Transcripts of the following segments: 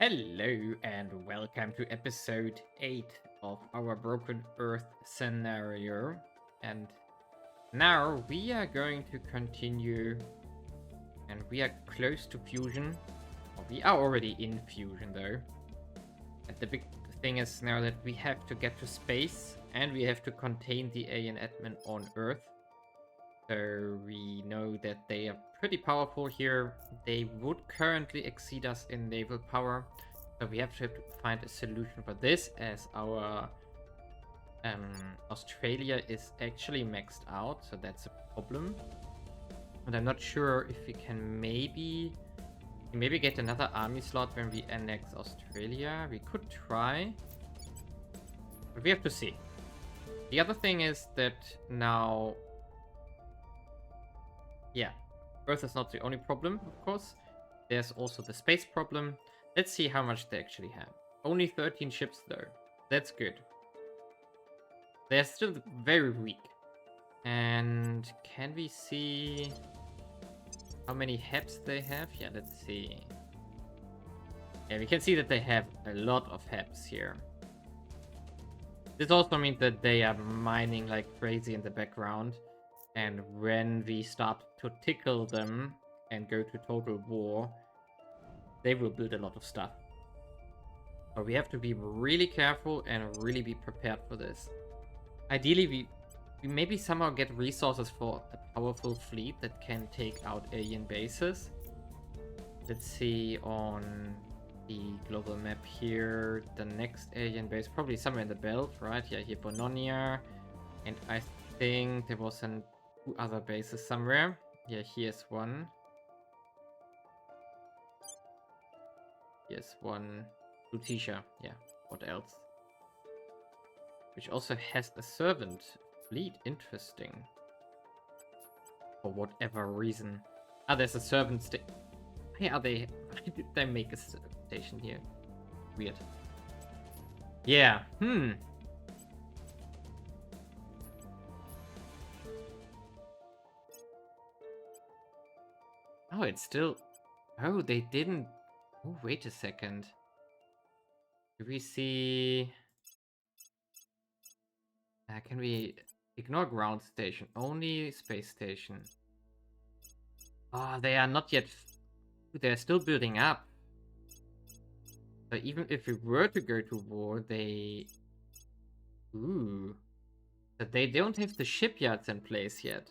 Hello and welcome to episode 8 of our Broken Earth scenario. And now we are going to continue, and we are close to fusion. Well, we are already in fusion though. And the big thing is now that we have to get to space and we have to contain the alien admin on Earth. So we know that they are pretty powerful here. They would currently exceed us in naval power. So we have to find a solution for this, as our Australia is actually maxed out. So that's a problem. And I'm not sure if we can maybe get another army slot when we annex Australia. We could try, but we have to see. The other thing is that now, yeah, Earth is not the only problem, of course. There's also the space problem. Let's see how much they actually have. Only 13 ships though. That's good. They're still very weak. And can we see how many HEPs they have? Yeah, let's see. Yeah, we can see that they have a lot of HEPs here. This also means that they are mining like crazy in the background. And when we start to tickle them and go to total war, they will build a lot of stuff. But we have to be really careful and really be prepared for this. Ideally, we maybe somehow get resources for a powerful fleet that can take out alien bases. Let's see on the global map here. The next alien base, probably somewhere in the belt, right? Yeah, here Bononia. And I think there was two other bases somewhere. Yeah, here's one. Here's one. Lutetia. Yeah, what else? Which also has a servant fleet. Interesting. For whatever reason. Ah, there's a servant station. Why are they... Why did they make a station here? Weird. Yeah, Oh, it's still... Oh, they didn't... Oh, wait a second. Do we see... can we ignore ground station? Only space station. Oh, they are not yet... They're still building up. So even if we were to go to war, they... Ooh. But they don't have the shipyards in place yet.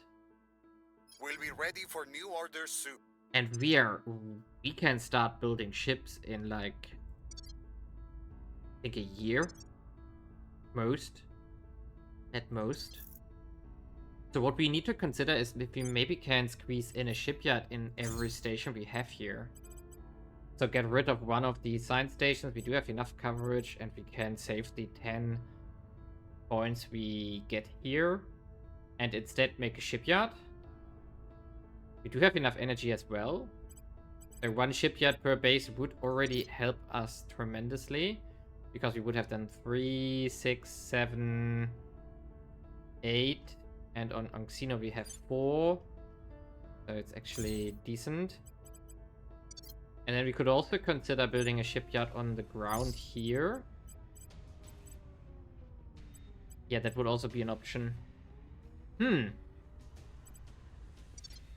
We'll be ready for new orders soon. And we can start building ships in like, I think a year, at most. So what we need to consider is if we maybe can squeeze in a shipyard in every station we have here. So get rid of one of the science stations. We do have enough coverage, and we can save the 10 points we get here, and instead make a shipyard. We do have enough energy as well. So one shipyard per base would already help us tremendously, because we would have done 3, 6, 7, 8, and on Xeno we have 4. So it's actually decent. And then we could also consider building a shipyard on the ground here. Yeah, that would also be an option.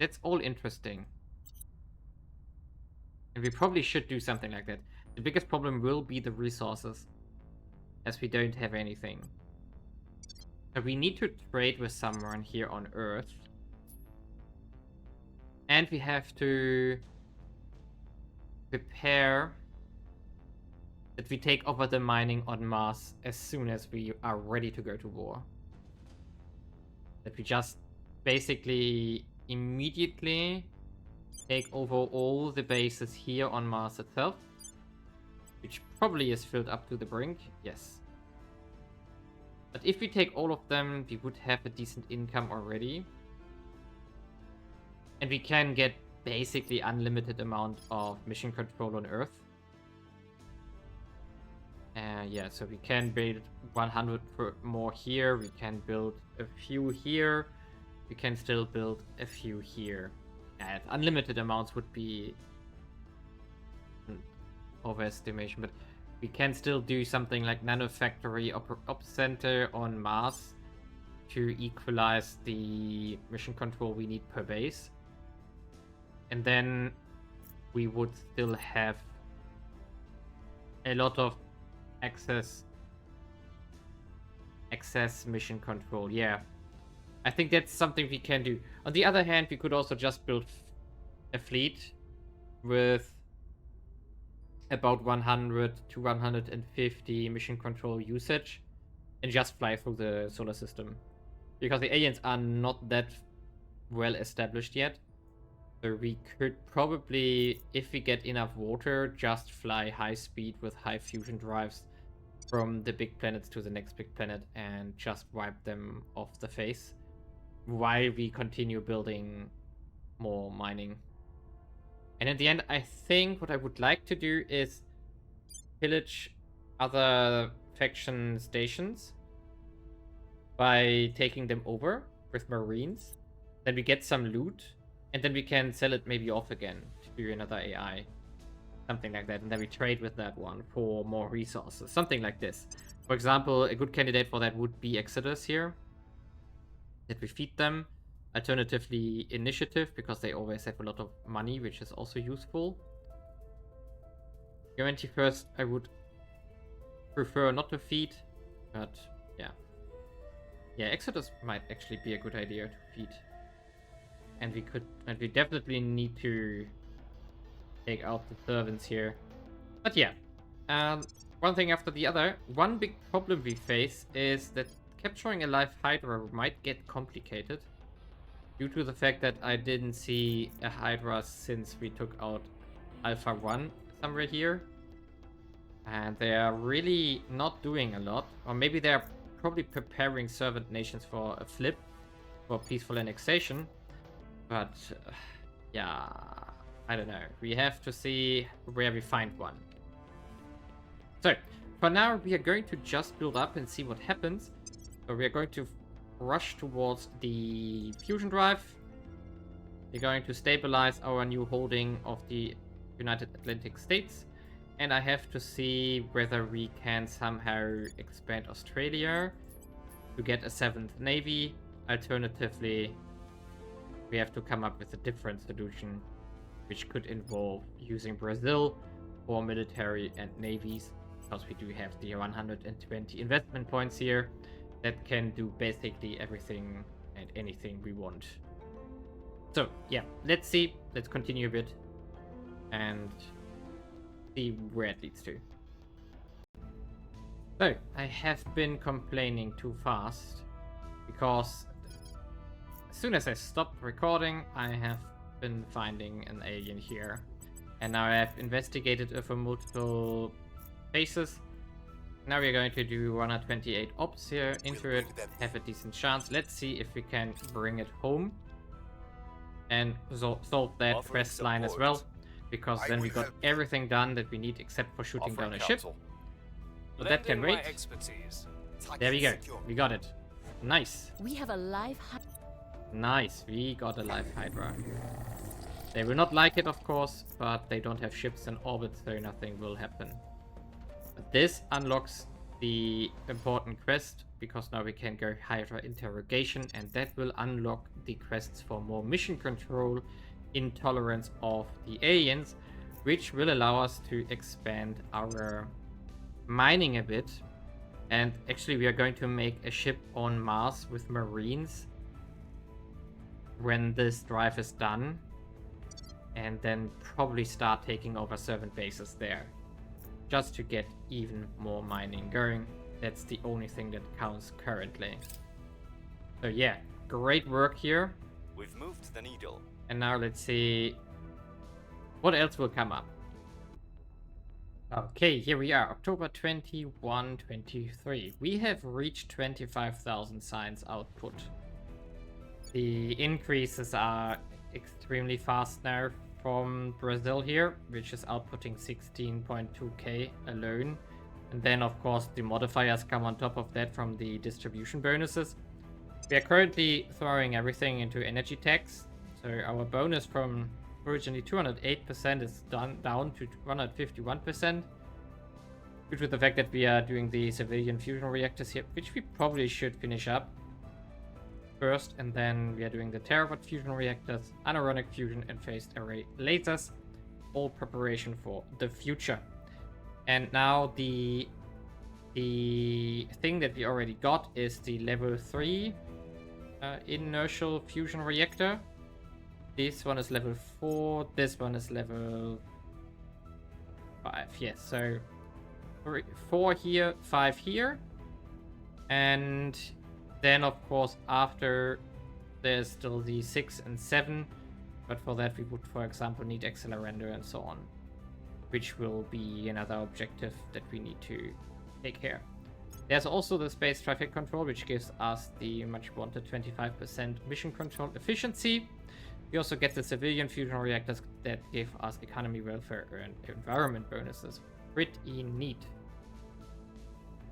That's all interesting. And we probably should do something like that. The biggest problem will be the resources, as we don't have anything. So we need to trade with someone here on Earth. And we have to prepare that we take over the mining on Mars as soon as we are ready to go to war. That we just basically immediately take over all the bases here on Mars itself, which probably is filled up to the brink. Yes. But if we take all of them, we would have a decent income already. And we can get basically unlimited amount of mission control on Earth. Yeah, so we can build 100 more here. We can build a few here. We can still build a few here. Yeah, unlimited amounts would be overestimation, but we can still do something like Nanofactory Ops Center on Mars to equalize the mission control we need per base. And then we would still have a lot of excess mission control. Yeah, I think that's something we can do. On the other hand, we could also just build a fleet with about 100 to 150 mission control usage and just fly through the solar system, because the aliens are not that well established yet. So we could probably, if we get enough water, just fly high speed with high fusion drives from the big planets to the next big planet and just wipe them off the face while we continue building more mining. And in the end, I think what I would like to do is pillage other faction stations by taking them over with Marines. Then we get some loot, and then we can sell it maybe off again to do another AI. Something like that. And then we trade with that one for more resources. Something like this. For example, a good candidate for that would be Exodus here. That we feed them. Alternatively, Initiative, because they always have a lot of money, which is also useful. Guarantee first, I would prefer not to feed, but yeah. Yeah, Exodus might actually be a good idea to feed. And we definitely need to take out the servants here. But yeah, one thing after the other. One big problem we face is that capturing a live Hydra might get complicated, due to the fact that I didn't see a Hydra since we took out Alpha 1 somewhere here. And they are really not doing a lot. Or maybe they're probably preparing servant nations for a flip, for peaceful annexation. But, yeah, I don't know. We have to see where we find one. So, for now, we are going to just build up and see what happens. So we are going to rush towards the fusion drive. We're going to stabilize our new holding of the United Atlantic States. And I have to see whether we can somehow expand Australia to get a 7th Navy. Alternatively, we have to come up with a different solution, which could involve using Brazil for military and navies, because we do have the 120 investment points here that can do basically everything and anything we want. So yeah, let's see. Let's continue a bit and see where it leads to. So I have been complaining too fast, because as soon as I stopped recording, I have been finding an alien here. And now I have investigated it for multiple bases. Now we're going to do 128 ops here into it, have a decent chance. Let's see if we can bring it home and solve that quest line as well, because then we got everything done that we need except for shooting down a ship. So that can wait. There we go. We got it. Nice. We have a live Nice. We got a live Hydra. They will not like it, of course, but they don't have ships in orbit, so nothing will happen. But this unlocks the important quest, because now we can go Hydra interrogation, and that will unlock the quests for more mission control, intolerance of the aliens, which will allow us to expand our mining a bit. And actually we are going to make a ship on Mars with Marines when this drive is done, and then probably start taking over servant bases there, just to get even more mining going. That's the only thing that counts currently. So yeah, great work here. We've moved the needle. And now let's see what else will come up. Okay, here we are, October 21, 23. We have reached 25,000 science output. The increases are extremely fast now from Brazil here, which is outputting 16.2k alone. And then of course the modifiers come on top of that from the distribution bonuses. We are currently throwing everything into energy tax. So our bonus from originally 208% is down to 151%. Due to the fact that we are doing the civilian fusion reactors here, which we probably should finish up first, and then we are doing the Terra fusion reactors, anaerobic fusion, and phased array lasers. All preparation for the future. And now the thing that we already got is the level 3 inertial fusion reactor. This one is level 4. This one is level 5. Yes, so 4 here, 5 here. And then, of course, after there's still the 6 and 7. But for that, we would, for example, need accelerator and so on, which will be another objective that we need to take care. There's also the space traffic control, which gives us the much wanted 25% mission control efficiency. We also get the civilian fusion reactors that give us economy, welfare, and environment bonuses. Pretty neat.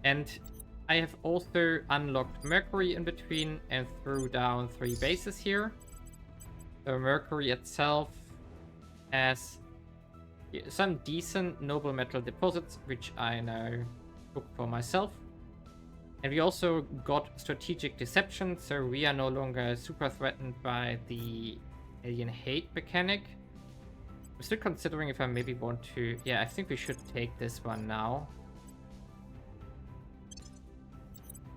And I have also unlocked Mercury in between and threw down 3 bases here. The Mercury itself has some decent noble metal deposits, which I now took for myself. And we also got strategic deception, so we are no longer super threatened by the alien hate mechanic. I'm still considering if I maybe want to... Yeah, I think we should take this one now.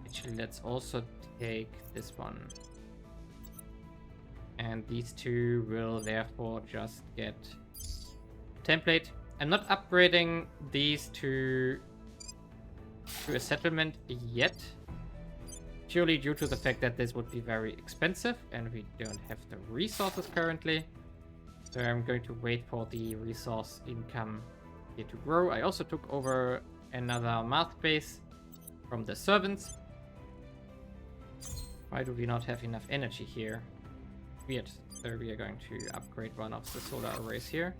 Actually, let's also take this one. And these two will therefore just get template. I'm not upgrading these to a settlement yet, purely due to the fact that this would be very expensive and we don't have the resources currently. So I'm going to wait for the resource income here to grow. I also took over another math base from the servants. Why do we not have enough energy here? Weird. So we are going to upgrade one of the solar arrays here.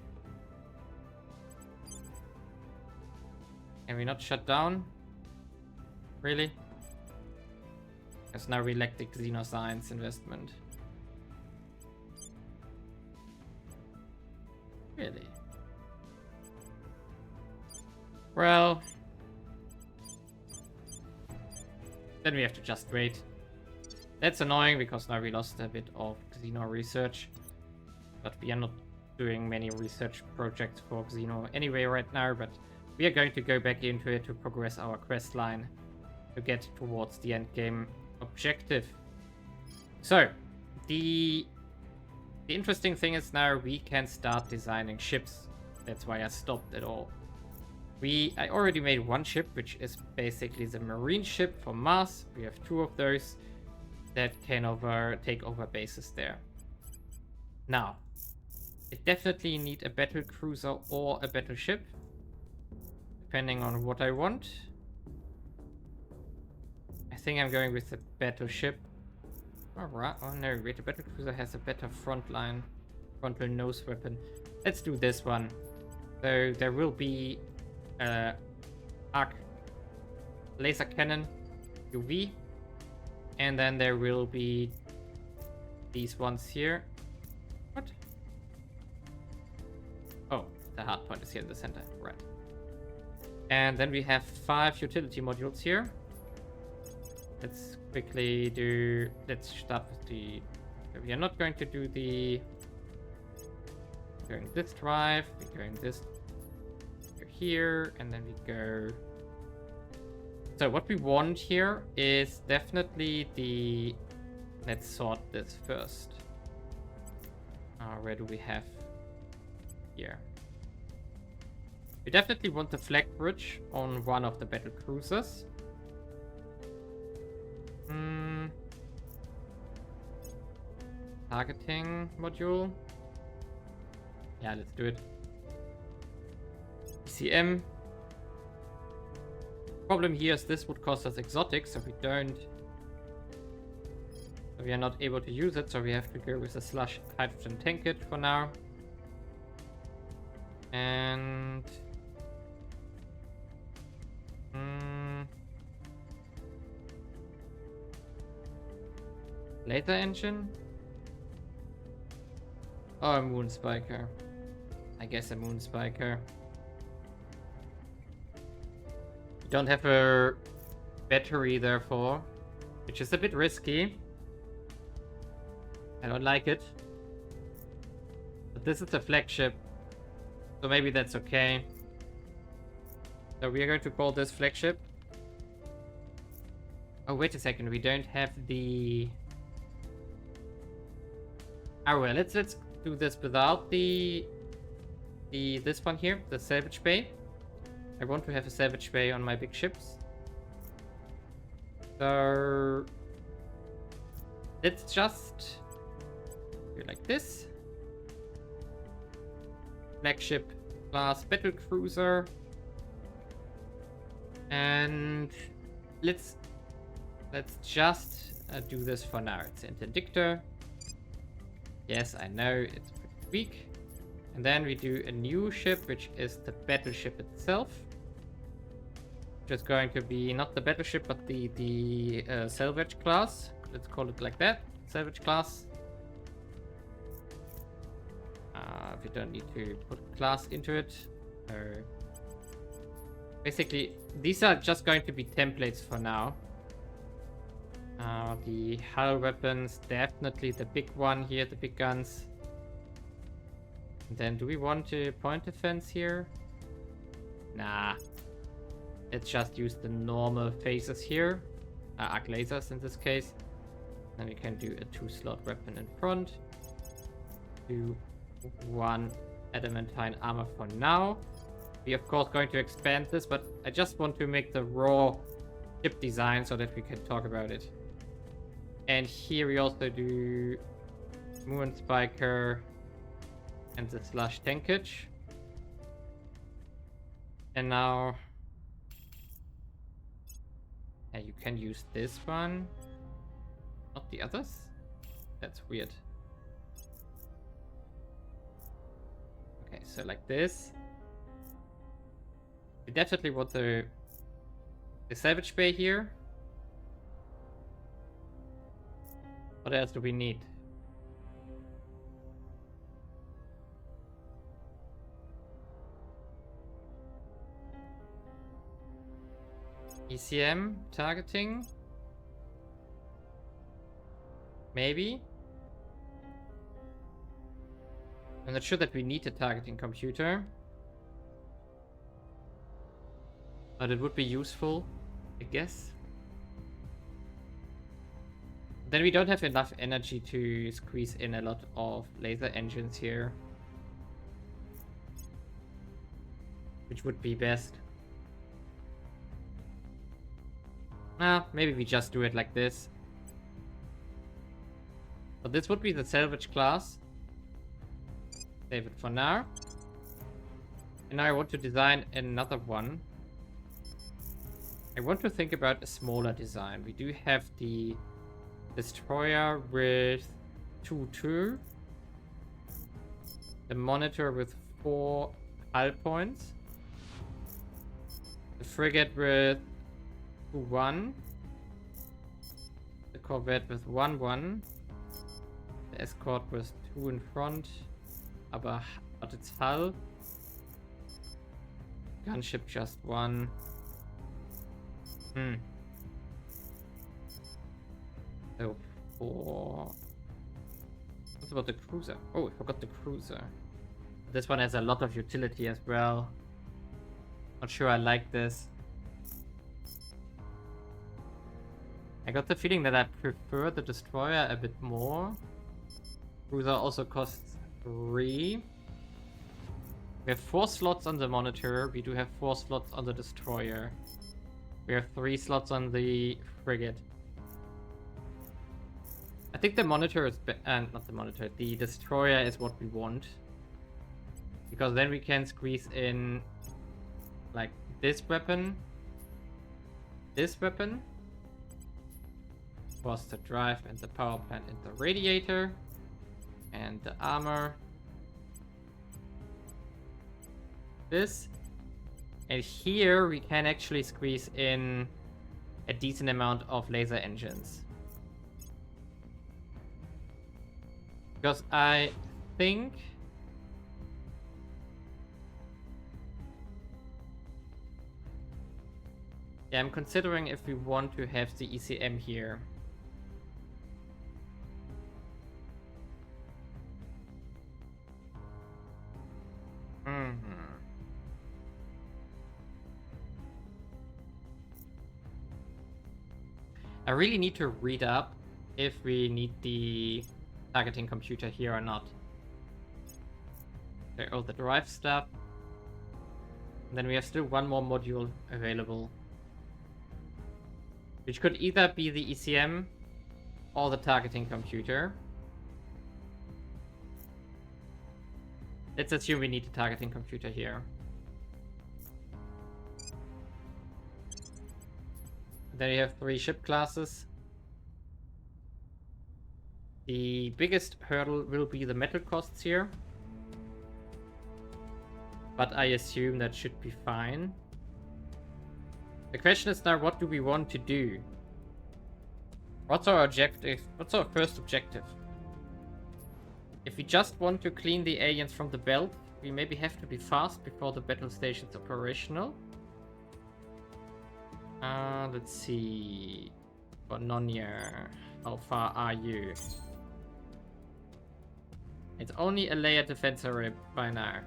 Can we not shut down? Really? Because now we lack the xenoscience investment. Really? Well... then we have to just wait. That's annoying because now we lost a bit of Xeno research. But we are not doing many research projects for Xeno anyway right now, but we are going to go back into it to progress our quest line to get towards the end game objective. So, the interesting thing is now we can start designing ships. That's why I stopped it all. I already made one ship, which is basically the marine ship for Mars. We have 2 of those that can take over bases there. Now, I definitely need a battle cruiser or a battleship, depending on what I want. I think I'm going with the battleship. Alright, oh no, wait, the battle cruiser has a better frontline, frontal nose weapon. Let's do this one. So there will be arc laser cannon, UV, and then there will be these ones here. What? Oh, the hard point is here in the center, right. And then we have 5 utility modules here. Let's quickly do... let's start with the... we are not going to do the... going this drive, we're going this here, and then we go... so what we want here is definitely the... let's sort this first. Where do we have... here? We definitely want the flag bridge on one of the battle cruisers. Targeting module. Yeah, let's do it. ECM. Problem here is this would cost us exotic, so we don't... so we are not able to use it, so we have to go with a slush hydrogen tank kit for now. And... laser engine? Or a Moon Spiker. I guess a Moon Spiker. You don't have a battery, therefore, which is a bit risky. I don't like it. But this is a flagship, so maybe that's okay. So we are going to call this flagship. Oh, wait a second. We don't have the... Oh, well, let's do this without this one here, the salvage bay. I want to have a salvage bay on my big ships. So let's just do it like this. Flagship class battle cruiser. And let's just do this for now. It's interdictor. Yes, I know it's pretty weak. And then we do a new ship, which is the battleship itself. Which is going to be not the battleship, but the salvage class. Let's call it like that. Salvage class. We don't need to put class into it. Basically, these are just going to be templates for now. The hull weapons, definitely the big one here, the big guns. And then do we want a point defense here? Nah. Let's just use the normal phases here. Arc lasers in this case. Then we can do a 2-slot weapon in front. Do 1 adamantine armor for now. We of course going to expand this, but I just want to make the raw ship design so that we can talk about it. And here we also do Moon Spiker and the Slush Tankage. And now you can use this one, not the others. That's weird. Okay, so like this. We definitely want the salvage bay here. What else do we need? ECM targeting? Maybe? I'm not sure that we need a targeting computer. But it would be useful, I guess. Then we don't have enough energy to squeeze in a lot of laser engines here. Which would be best. Maybe we just do it like this. But this would be the salvage class. Save it for now. And now I want to design another one. I want to think about a smaller design. We do have the destroyer with 2-2. The monitor with 4 hull points. The frigate with 2-1. The corvette with 1-1. The escort with 2 in front. But it's hull. Gunship just 1. So for... What about the cruiser? Oh, I forgot the cruiser. This one has a lot of utility as well. Not sure I like this. I got the feeling that I prefer the destroyer a bit more. Cruiser also costs 3. We have 4 slots on the monitor. We do have 4 slots on the destroyer. We have 3 slots on the frigate. I think the monitor is not the monitor, the destroyer is what we want. Because then we can squeeze in like this weapon. This weapon. Of course the drive and the power plant and the radiator. And the armor. This. And here we can actually squeeze in a decent amount of laser engines. Because I think... Yeah, I'm considering if we want to have the ECM here. I really need to read up if we need the targeting computer here or not. Okay, all the drive stuff. And then we have still one more module available, which could either be the ECM or the targeting computer. Let's assume we need the targeting computer here. Then you have 3 ship classes. The biggest hurdle will be the metal costs here, but I assume that should be fine. The question is now, what do we want to do? What's our objective? What's our first objective? If we just want to clean the aliens from the belt, we maybe have to be fast before the battle station's operational. Let's see. Bononia, how far are you? It's only a layer defense array by now.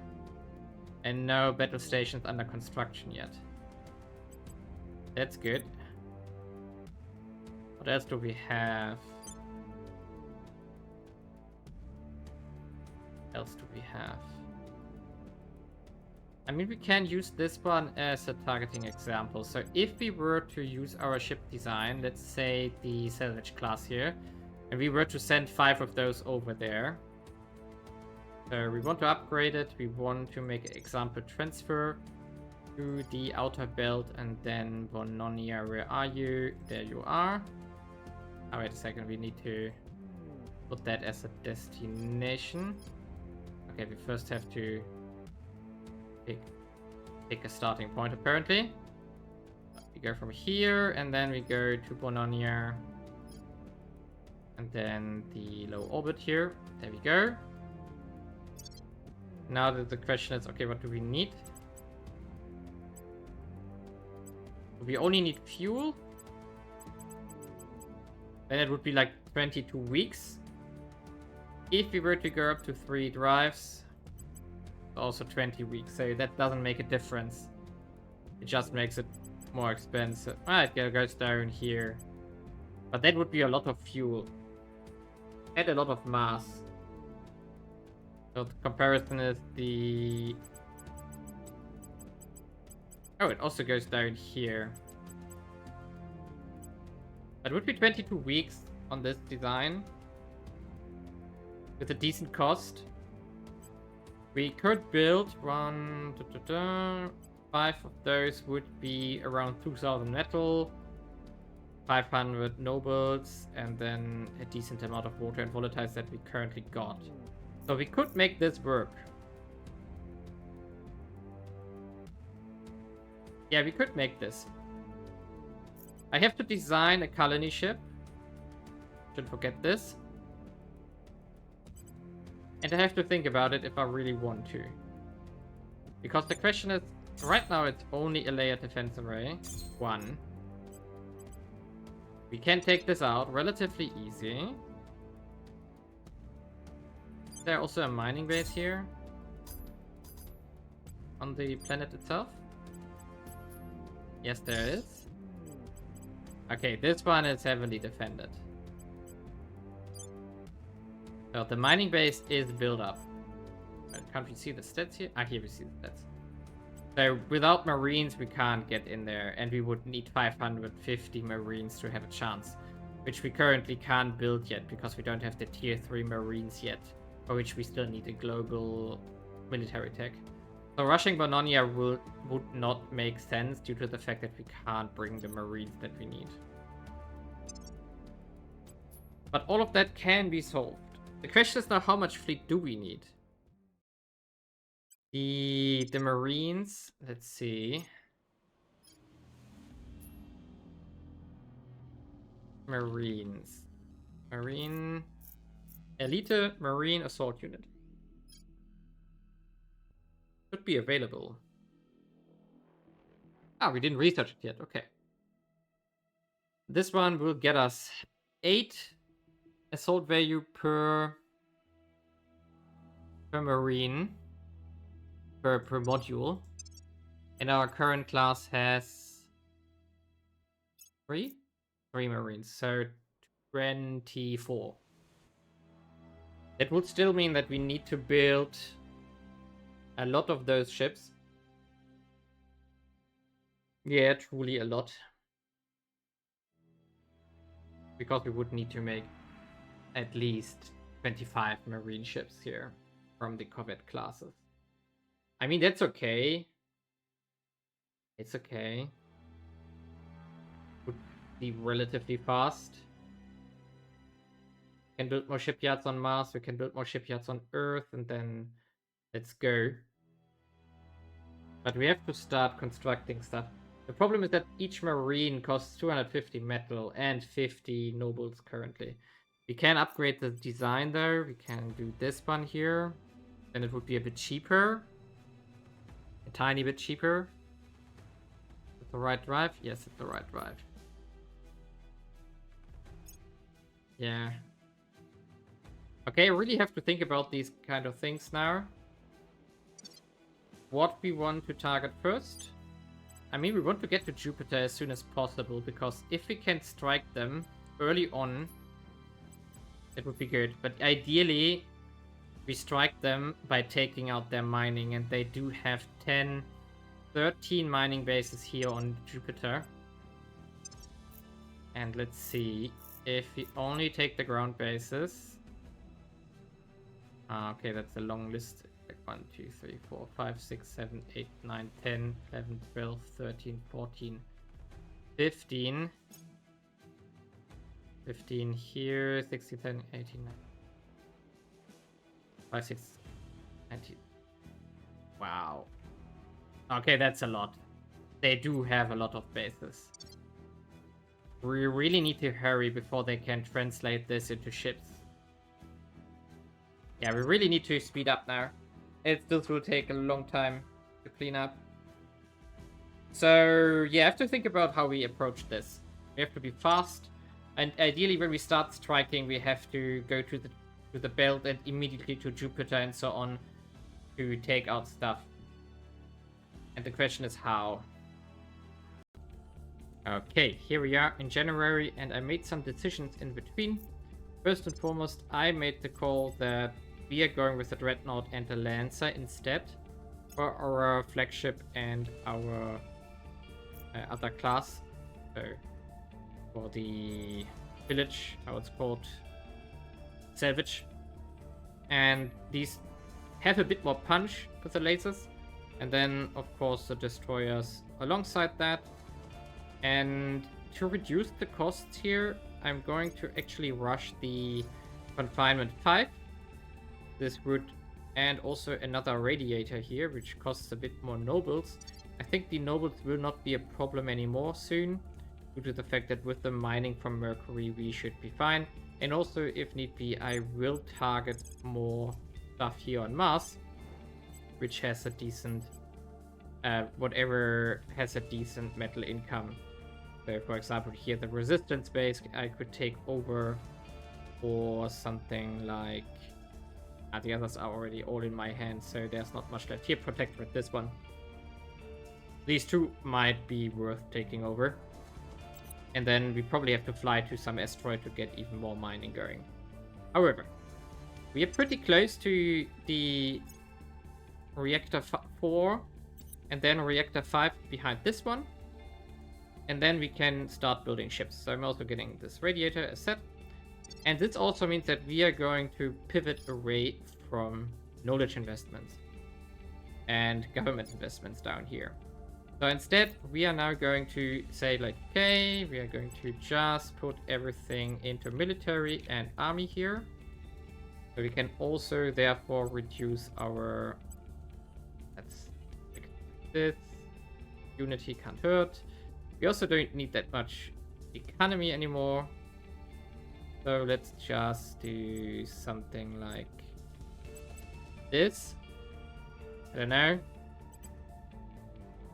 And no battle stations under construction yet. That's good. What else do we have? What else do we have? I mean, we can use this one as a targeting example. So if we were to use our ship design, let's say the salvage class here, and we were to send 5 of those over there. So we want to upgrade it. We want to make an example transfer to the outer belt, and then Bononia, where are you? There you are. Oh, wait a second. We need to put that as a destination. Okay, we first have to pick a starting point, apparently. We go from here, and then we go to Bononia. And then the low orbit here. There we go. Now that the question is, okay, what do we need? We only need fuel. Then it would be like 22 weeks. If we were to go up to 3 drives, also 20 weeks. So that doesn't make a difference. It just makes it more expensive. It goes down here. But that would be a lot of fuel. And a lot of mass. So the comparison is the... Oh, it also goes down here. It would be 22 weeks on this design. With a decent cost. We could build 5 of those would be around 2,000 metal. 500 nobles. And then a decent amount of water and volatiles that we currently got. So we could make this work. Yeah, we could make this. I have to design a colony ship. Shouldn't forget this. And I have to think about it if I really want to. Because the question is, right now it's only a layer defense array. 1. We can take this out relatively easy. Is there also a mining base here? On the planet itself? Yes, there is. Okay, this one is heavily defended. So the mining base is built up. Can't we see the stats here? Ah, here we see the stats. So without marines, we can't get in there. And we would need 550 marines to have a chance. Which we currently can't build yet, because we don't have the tier 3 marines yet. For which we still need a global military tech. So rushing Bononia would not make sense due to the fact that we can't bring the marines that we need. But all of that can be solved. The question is now, how much fleet do we need? The marines, let's see. Marines. Marine. Elite Marine Assault Unit. Should be available. Ah, we didn't research it yet. Okay. This one will get us 8 assault value per marine per module. And our current class has 3 marines, so 24. That would still mean that we need to build a lot of those ships. Yeah, truly a lot. Because we would need to make at least 25 marine ships here from the corvette classes. I mean, that's okay. It's okay. Would be relatively fast. We can build more shipyards on Mars, we can build more shipyards on Earth, and then let's go. But we have to start constructing stuff. The problem is that each marine costs 250 metal and 50 nobles currently. We can upgrade the design though. We can do this one here. Then it would be a bit cheaper. A tiny bit cheaper. Is it the right drive? Yes, it's the right drive. Yeah. Okay, I really have to think about these kind of things now. What we want to target first. I mean, we want to get to Jupiter as soon as possible, because if we can strike them early on, it would be good. But ideally, we strike them by taking out their mining, and they do have 13 mining bases here on Jupiter. And let's see, if we only take the ground bases... okay, that's a long list. 1, 2, 3, 4, 5, 6, 7, 8, 9, 10, 11, 12, 13, 14, 15. 15 here, 16, 17, 18, 19. 5, 6, 19. Wow. Okay, that's a lot. They do have a lot of bases. We really need to hurry before they can translate this into ships. Yeah, we really need to speed up now. This will take a long time to clean up. So, yeah, I have to think about how we approach this. We have to be fast. And ideally, when we start striking, we have to go to the belt and immediately to Jupiter and so on to take out stuff. And the question is how. Okay, here we are in January, and I made some decisions in between. First and foremost, I made the call that we are going with the Dreadnought and the Lancer instead for our flagship and our other class. So for the village, how it's called, salvage. And these have a bit more punch with the lasers. And then, of course, the destroyers alongside that. And to reduce the costs here, I'm going to actually rush the Confinement 5. This would, and also another radiator here, which costs a bit more nobles. I think the nobles will not be a problem anymore soon, due to the fact that with the mining from Mercury we should be fine. And also, if need be, I will target more stuff here on Mars, which has a decent, whatever has a decent metal income. So, for example, here the resistance base I could take over, or something like... the others are already all in my hands, so there's not much left. Here, Protector with this one. These two might be worth taking over. And then we probably have to fly to some asteroid to get even more mining going. However, we are pretty close to the Reactor 4 and then Reactor 5 behind this one. And then we can start building ships. So I'm also getting this radiator as set. And this also means that we are going to pivot away from knowledge investments and government investments down here. So instead, we are now going to say, like, okay, we are going to just put everything into military and army here. So we can also, therefore, reduce our... Let's fix this. Unity can't hurt. We also don't need that much economy anymore. So let's just do something like this. I don't know.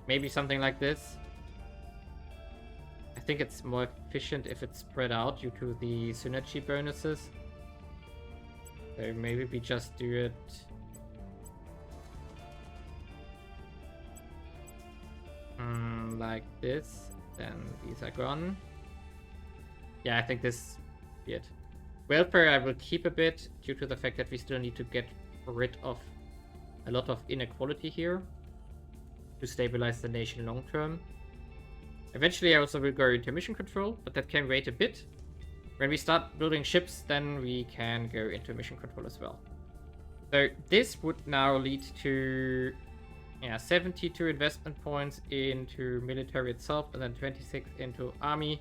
Maybe something like this. I think it's more efficient if it's spread out due to the synergy bonuses. So maybe we just do it... like this. Then these are gone. Yeah, I think this be it. Welfare I will keep a bit due to the fact that we still need to get rid of a lot of inequality here to stabilize the nation long term. Eventually I also will go into mission control, but that can wait a bit. When we start building ships, then we can go into mission control as well. So this would now lead to 72 investment points into military itself and then 26 into army.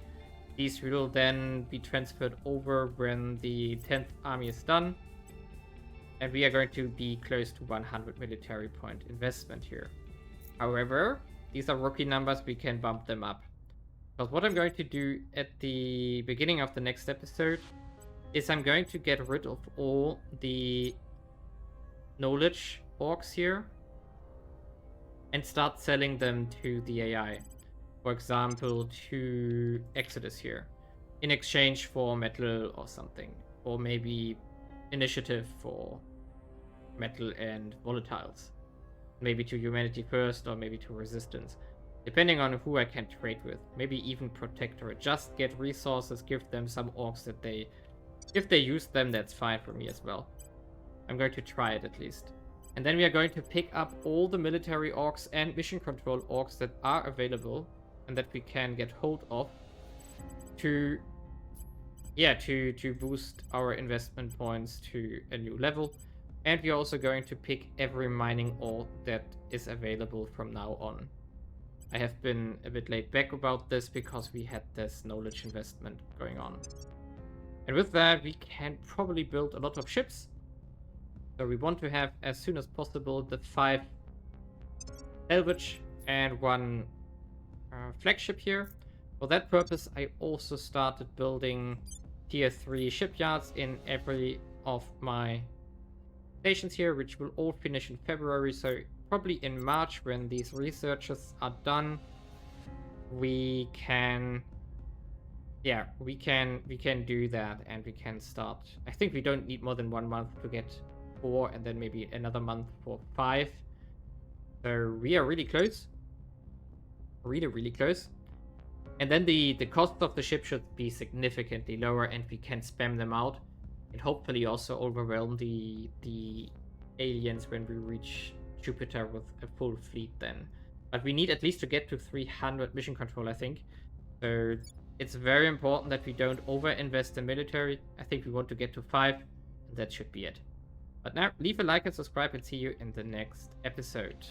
These will then be transferred over when the 10th army is done. And we are going to be close to 100 military point investment here. However, these are rookie numbers, we can bump them up. But what I'm going to do at the beginning of the next episode is I'm going to get rid of all the knowledge orcs here and start selling them to the AI. For example, to Exodus here, in exchange for metal or something. Or maybe initiative for metal and volatiles. Maybe to humanity first, or maybe to resistance. Depending on who I can trade with. Maybe even protectorate. Just get resources, give them some orcs that they... If they use them, that's fine for me as well. I'm going to try it at least. And then we are going to pick up all the military orcs and mission control orcs that are available and that we can get hold of to boost our investment points to a new level. And we're also going to pick every mining ore that is available from now on. I have been a bit laid back about this because we had this knowledge investment going on. And with that, we can probably build a lot of ships. So we want to have, as soon as possible, the 5 salvage and 1 flagship here. For that purpose, I also started building tier 3 shipyards in every of my stations here, which will all finish in February. So probably in March, when these researches are done, we can do that, and we can start. I think we don't need more than 1 month to get 4, and then maybe another month for 5. So we are really close. Really close. And then the cost of the ship should be significantly lower, and we can spam them out. And hopefully also overwhelm the aliens when we reach Jupiter with a full fleet then. But we need at least to get to 300 mission control, I think. So it's very important that we don't over-invest in military. I think we want to get to 5, and that should be it. But now, leave a like and subscribe, and see you in the next episode.